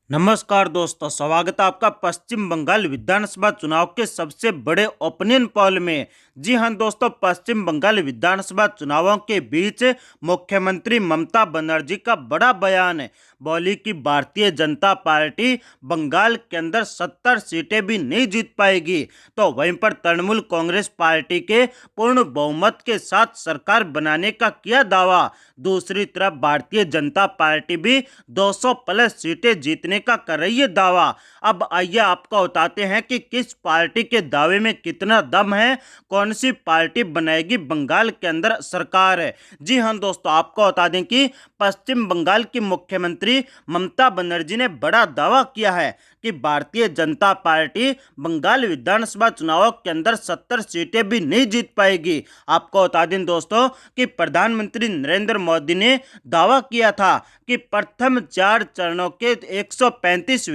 नमस्कार दोस्तों, स्वागत है आपका पश्चिम बंगाल विधानसभा चुनाव के सबसे बड़े ओपिनियन पोल में। जी हां दोस्तों, पश्चिम बंगाल विधानसभा चुनावों के बीच मुख्यमंत्री ममता बनर्जी का बड़ा बयान है। बोली कि भारतीय जनता पार्टी बंगाल के अंदर 70 सीटें भी नहीं जीत पाएगी, तो वहीं पर तृणमूल कांग्रेस पार्टी के पूर्ण बहुमत के साथ सरकार बनाने का किया दावा। दूसरी तरफ भारतीय जनता पार्टी भी 200 प्लस सीटें जीतने का कर रही है दावा। अब आइए आपको बताते हैं कि किस पार्टी के दावे में कितना दम है, कौन सी पार्टी बनाएगी बंगाल के अंदर सरकार है। जी हां दोस्तों, आपको बता दें कि पश्चिम बंगाल की मुख्यमंत्री ममता बनर्जी ने बड़ा दावा किया है कि भारतीय जनता पार्टी बंगाल विधानसभा चुनावों के अंदर 70 सीटें भी नहीं जीत पाएगी। आपको बता दें दोस्तों कि प्रधानमंत्री नरेंद्र मोदी ने दावा किया था कि प्रथम 4 चरणों के 135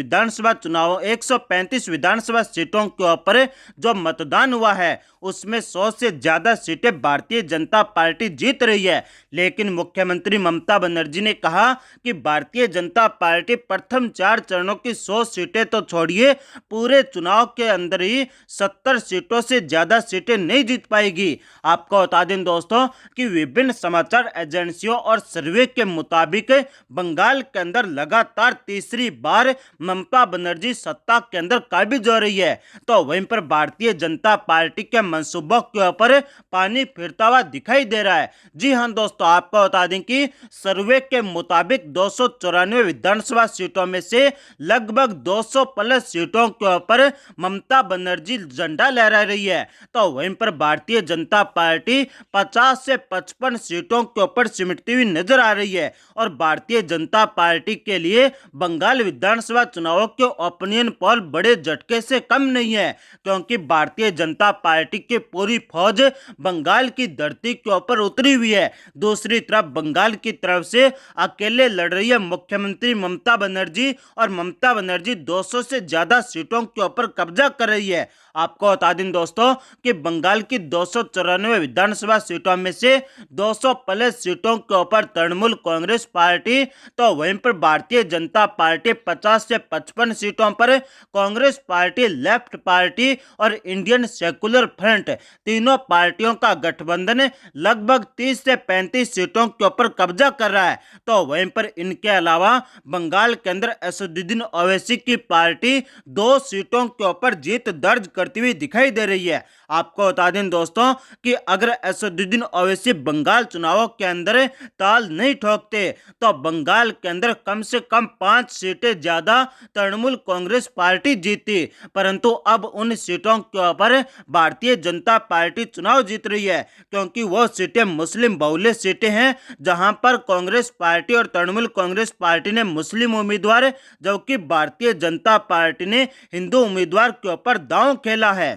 विधानसभा सीटों के ऊपर जो मतदान हुआ है उसमें 100 से ज्यादा सीटें भारतीय जनता पार्टी जीत रही है। लेकिन मुख्यमंत्री ममता बनर्जी ने कहा कि भारतीय जनता पार्टी प्रथम 4 चरणों की 100 सीटें तो छोड़िए, पूरे चुनाव के अंदर ही 70 सीटों से ज्यादा सीटें नहीं जीत पाएगी। आपको बता दें दोस्तों कि विभिन्न समाचार एजेंसियों और सर्वे के मुताबिक बंगाल के अंदर लगातार तीसरी बार ममता बनर्जी सत्ता के अंदर काबिज हो रही है, तो वहीं पर भारतीय जनता पार्टी के मंसूबों के ऊपर पानी फिरता हुआ दिखाई दे रहा है। जी हां दोस्तों, आपको बता दें कि सर्वे के मुताबिक 294 विधानसभा सीटों में से लगभग 200 प्लस सीटों के ऊपर ममता बनर्जी झंडा लहरा रही है, तो वहीं पर भारतीय जनता पार्टी 50 से 55 सीटों के ऊपर सिमटती हुई नजर आ रही है। और भारतीय जनता पार्टी के लिए बंगाल विधानसभा चुनावों के ओपिनियन पोल बड़े झटके से कम नहीं है, क्योंकि भारतीय जनता पार्टी की पूरी फौज बंगाल की धरती के ऊपर उतरी हुई है। दूसरी तरफ बंगाल की तरफ से अकेले लड़ रही है मुख्यमंत्री ममता बनर्जी, और ममता बनर्जी 200 से ज्यादा सीटों के ऊपर कब्जा कर रही है। आपको बता दें दोस्तों कि बंगाल की 294 विधानसभा सीटों में से 200 प्लस सीटों के ऊपर तृणमूल कांग्रेस पार्टी, तो वहीं पर भारतीय जनता पार्टी 50 से 55 सीटों पर, कांग्रेस पार्टी, लेफ्ट पार्टी और इंडियन सेकुलर फ्रंट तीनों पार्टियों का गठबंधन लगभग 30 से 35 सीटों के ऊपर कब्जा कर रहा है। तो वहीं पर इनके अलावा बंगाल के अंदर असदुद्दीन ओवैसी की पार्टी 2 सीटों के ऊपर जीत दर्ज करती हुई दिखाई दे रही है। आपको बता दें दोस्तों कि अगर असदुद्दीन ओवैसी बंगाल चुनावों के अंदर ताल नहीं ठोकते तो बंगाल के अंदर कम से कम 5 सीटें ज्यादा तृणमूल कांग्रेस पार्टी जीती, परंतु अब उन सीटों के ऊपर भारतीय जनता पार्टी चुनाव जीत रही है, क्योंकि वो सीटें मुस्लिम बहुल्य सीटें हैं, जहां पर कांग्रेस पार्टी और तृणमूल कांग्रेस पार्टी ने मुस्लिम उम्मीदवार, जबकि भारतीय जनता पार्टी ने हिंदू उम्मीदवार के ऊपर दांव खेला है।